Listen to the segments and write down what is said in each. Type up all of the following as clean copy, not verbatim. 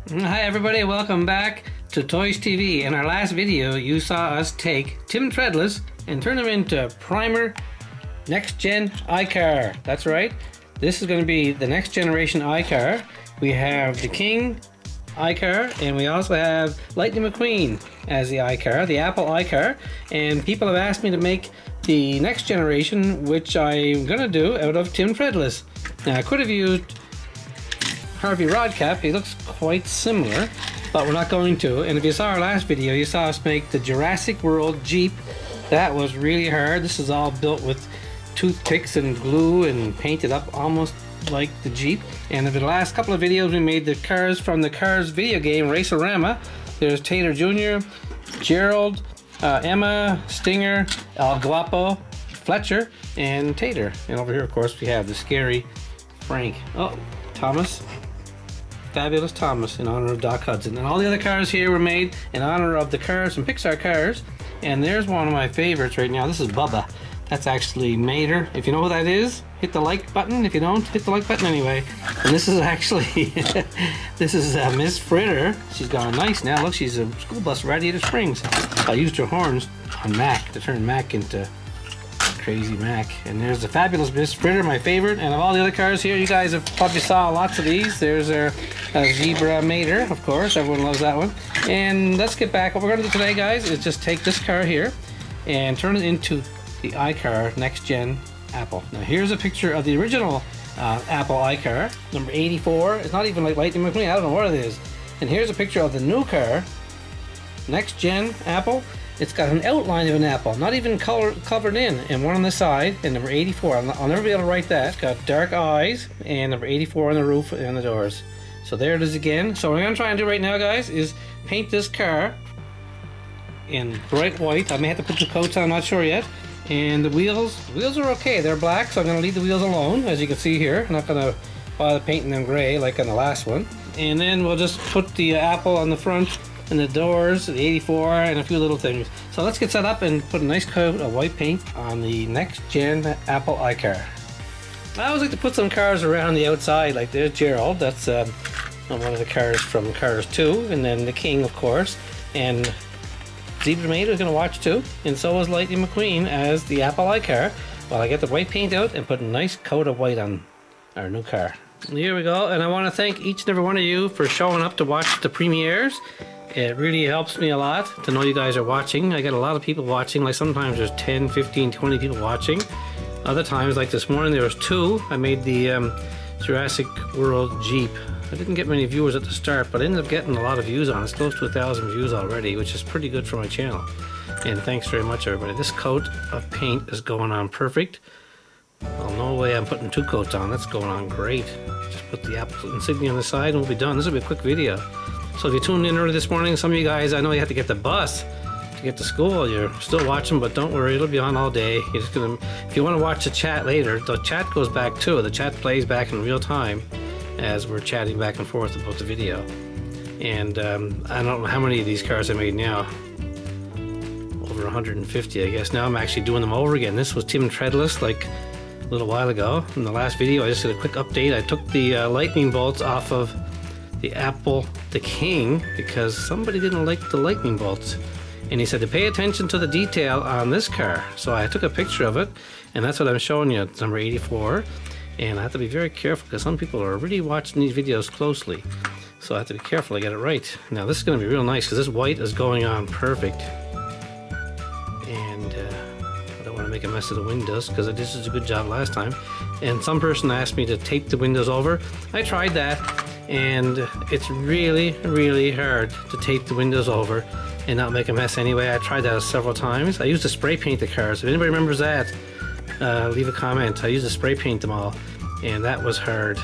Hi everybody, welcome back to Toys TV. In our last video you saw us take Tim Threadless and turn him into Primer Next Gen iCar. That's right, this is going to be the next generation iCar. We have the King iCar and we also have Lightning McQueen as the iCar, the Apple iCar, and people have asked me to make the next generation, which I'm going to do out of Tim Threadless. Now I could have used Harvey Rodcap, he looks quite similar, but we're not going to. And if you saw our last video, you saw us make the Jurassic World Jeep. That was really hard. This is all built with toothpicks and glue and painted up almost like the Jeep. And in the last couple of videos, we made the cars from the Cars video game, Racerama. There's Tater Jr., Gerald, Emma, Stinger, El Guapo, Fletcher, and Tater. And over here, of course, we have the scary Frank. Oh, Thomas. Fabulous Thomas in honor of Doc Hudson. And all the other cars here were made in honor of the Cars and Pixar cars. And there's one of my favorites right now. This is Bubba. That's actually Mater. If you know who that is, hit the like button. If you don't, hit the like button anyway. And this is actually, this is Miss Fritter. She's gone nice now. Look, she's a school bus Radiator Springs. I used her horns on Mac to turn Mac into Crazy Mac. And there's the fabulous Miss Fritter, my favorite. And of all the other cars here, you guys have probably saw lots of these. There's our Zebra Mater, of course. Everyone loves that one. And let's get back. What we're going to do today, guys, is just take this car here and turn it into the iCar Next Gen Apple. Now here's a picture of the original Apple iCar, number 84. It's not even like Lightning McQueen. I don't know what it is. And here's a picture of the new car, Next Gen Apple. It's got an outline of an apple, not even covered in, and one on the side, and number 84. I'll never be able to write that. It's got dark eyes, and number 84 on the roof and the doors. So there it is again. So what I'm going to try and do right now, guys, is paint this car in bright white. I may have to put the coats on, I'm not sure yet. And the wheels are okay. They're black, so I'm going to leave the wheels alone, as you can see here. I'm not going to bother painting them gray like on the last one. And then we'll just put the apple on the front and the doors, the 84, and a few little things. So let's get set up and put a nice coat of white paint on the Next Gen Apple iCar. I always like to put some cars around the outside, like there's Gerald, that's one of the cars from Cars 2, and then the King, of course, and Zebra Mater is going to watch too, and so is Lightning McQueen as the Apple iCar, while I get the white paint out and put a nice coat of white on our new car. Here we go, and I want to thank each and every one of you for showing up to watch the premieres. It really helps me a lot to know you guys are watching. I get a lot of people watching, like sometimes there's 10, 15, 20 people watching. Other times, like this morning, there was 2. I made the Jurassic World Jeep. I didn't get many viewers at the start, but I ended up getting a lot of views on it. It's close to 1,000 views already, which is pretty good for my channel. And thanks very much, everybody. This coat of paint is going on perfect. Well, no way I'm putting 2 coats on. That's going on great. Just put the Apple insignia on the side and we'll be done. This will be a quick video. So if you tuned in early this morning, some of you guys, I know you have to get the bus to get to school. You're still watching, but don't worry, it'll be on all day. You're just gonna, if you want to watch the chat later, the chat goes back too. The chat plays back in real time as we're chatting back and forth about the video. And I don't know how many of these cars I made now. Over 150, I guess. Now I'm actually doing them over again. This was Tim Threadless like a little while ago. In the last video, I just did a quick update. I took the lightning bolts off of the Apple, the King, because somebody didn't like the lightning bolts. And he said to pay attention to the detail on this car. So I took a picture of it, and that's what I'm showing you. It's number 84. And I have to be very careful because some people are really watching these videos closely. So I have to be careful I get it right. Now this is going to be real nice because this white is going on perfect. And I don't want to make a mess of the windows because I did such a good job last time. And some person asked me to tape the windows over. I tried that. And it's really, really hard to tape the windows over and not make a mess anyway. I tried that several times. I used to spray paint the cars. If anybody remembers that, leave a comment. I used to spray paint them all, and that was hard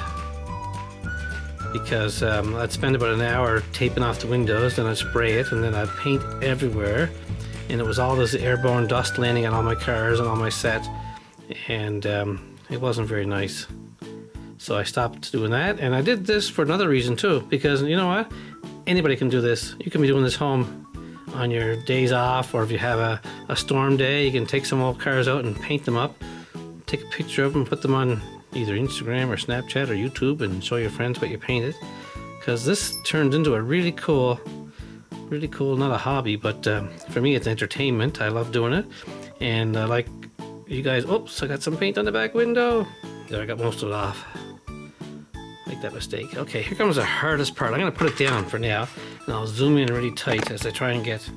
because I'd spend about an hour taping off the windows, then I'd spray it, and then I'd paint everywhere, and it was all this airborne dust landing on all my cars and all my set, and it wasn't very nice. So I stopped doing that, and I did this for another reason too, because you know what? Anybody can do this. You can be doing this home on your days off, or if you have a storm day, you can take some old cars out and paint them up, take a picture of them, put them on either Instagram or Snapchat or YouTube and show your friends what you painted. because this turns into a really cool, not a hobby, but for me it's entertainment. I love doing it, and like you guys, oops, I got some paint on the back window. There, I got most of it off. Make that mistake. Okay, here comes the hardest part. I'm gonna put it down for now, and I'll zoom in really tight as I try and get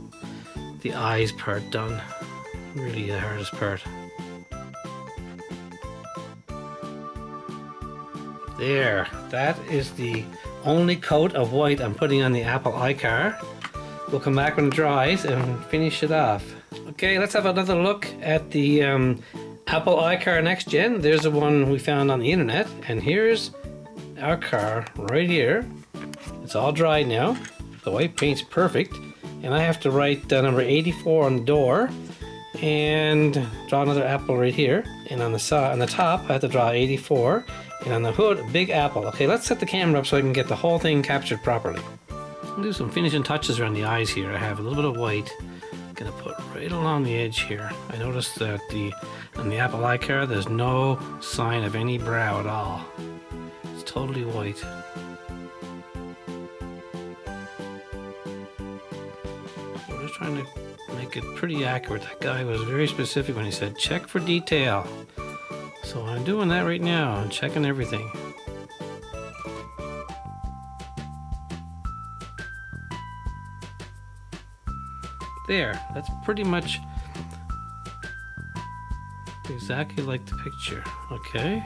the eyes part done. Really the hardest part. There, that is the only coat of white I'm putting on the Apple iCar. We'll come back when it dries and finish it off. Okay, let's have another look at the Apple iCar Next Gen. There's the one we found on the internet, and here's our car right here. It's all dry now. The white paint's perfect, and I have to write number 84 on the door and draw another apple right here. And on the side, on the top, I have to draw 84, and on the hood, a big apple. Okay, let's set the camera up so I can get the whole thing captured properly. I'll do some finishing touches around the eyes here. I have a little bit of white. I'm gonna put right along the edge here. I noticed that on the Apple iCar, there's no sign of any brow at all. It's totally white. We're just trying to make it pretty accurate. That guy was very specific when he said check for detail. So I'm doing that right now. I'm checking everything. There, that's pretty much exactly like the picture. Okay.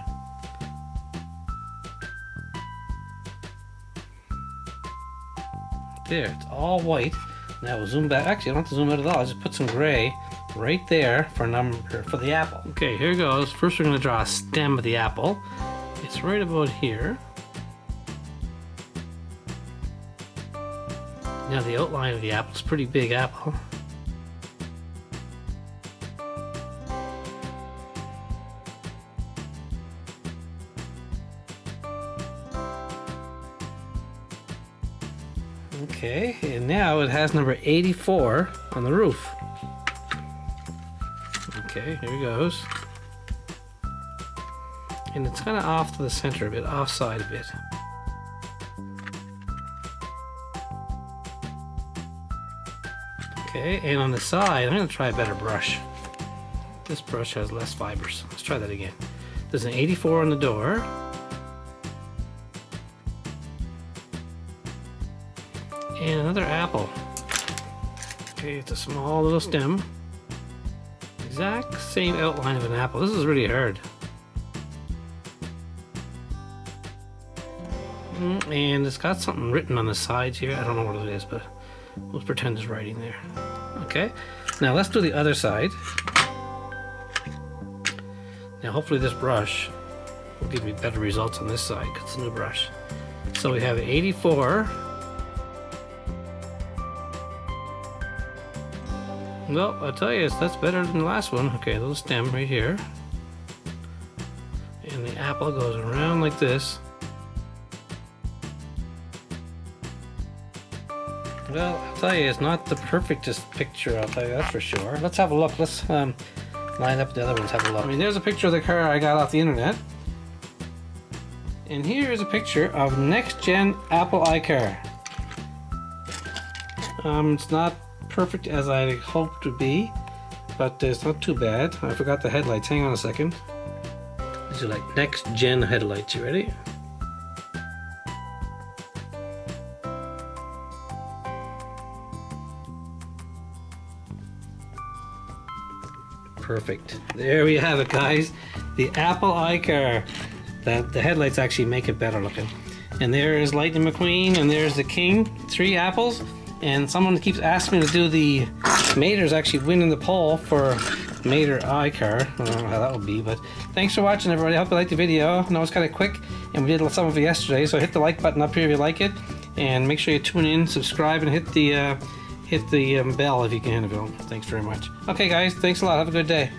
There, it's all white. Now we'll zoom back. Actually, I don't have to zoom out at all. I just put some gray right there for the apple. Okay, here goes. First, we're going to draw a stem of the apple. It's right about here. Now the outline of the apple is a pretty big apple. Okay, and now it has number 84 on the roof. Okay, here it goes. And it's kind of off to the center a bit, offside a bit. Okay, and on the side, I'm going to try a better brush. This brush has less fibers. Let's try that again. There's an 84 on the door. And another apple. Okay, it's a small little stem. Exact same outline of an apple. This is really hard. And it's got something written on the sides here. I don't know what it is, but we'll pretend there's writing there. Okay, now let's do the other side. Now hopefully this brush will give me better results on this side because it's a new brush. So we have 84. Well, I'll tell you, that's better than the last one. Okay, little stem right here. And the apple goes around like this. Well, I'll tell you, it's not the perfectest picture, I'll tell you that's for sure. Let's have a look. Let's line up the other ones, have a look. I mean, there's a picture of the car I got off the internet. And here is a picture of Next Gen Apple iCar. It's not perfect as I hoped to be, but it's not too bad. I forgot the headlights. Hang on a second. These are like Next Gen headlights. You ready? Perfect. There we have it, guys. The Apple iCar. The headlights actually make it better looking. And there is Lightning McQueen, and there's the King. 3 apples. And someone keeps asking me to do the Mater's actually winning the poll for Mater iCar. I don't know how that will be, but thanks for watching, everybody. I hope you liked the video. I know it's kind of quick, and we did some of it yesterday, so hit the like button up here if you like it, and make sure you tune in, subscribe, and hit the bell if you can. Thanks very much. Okay, guys, thanks a lot. Have a good day.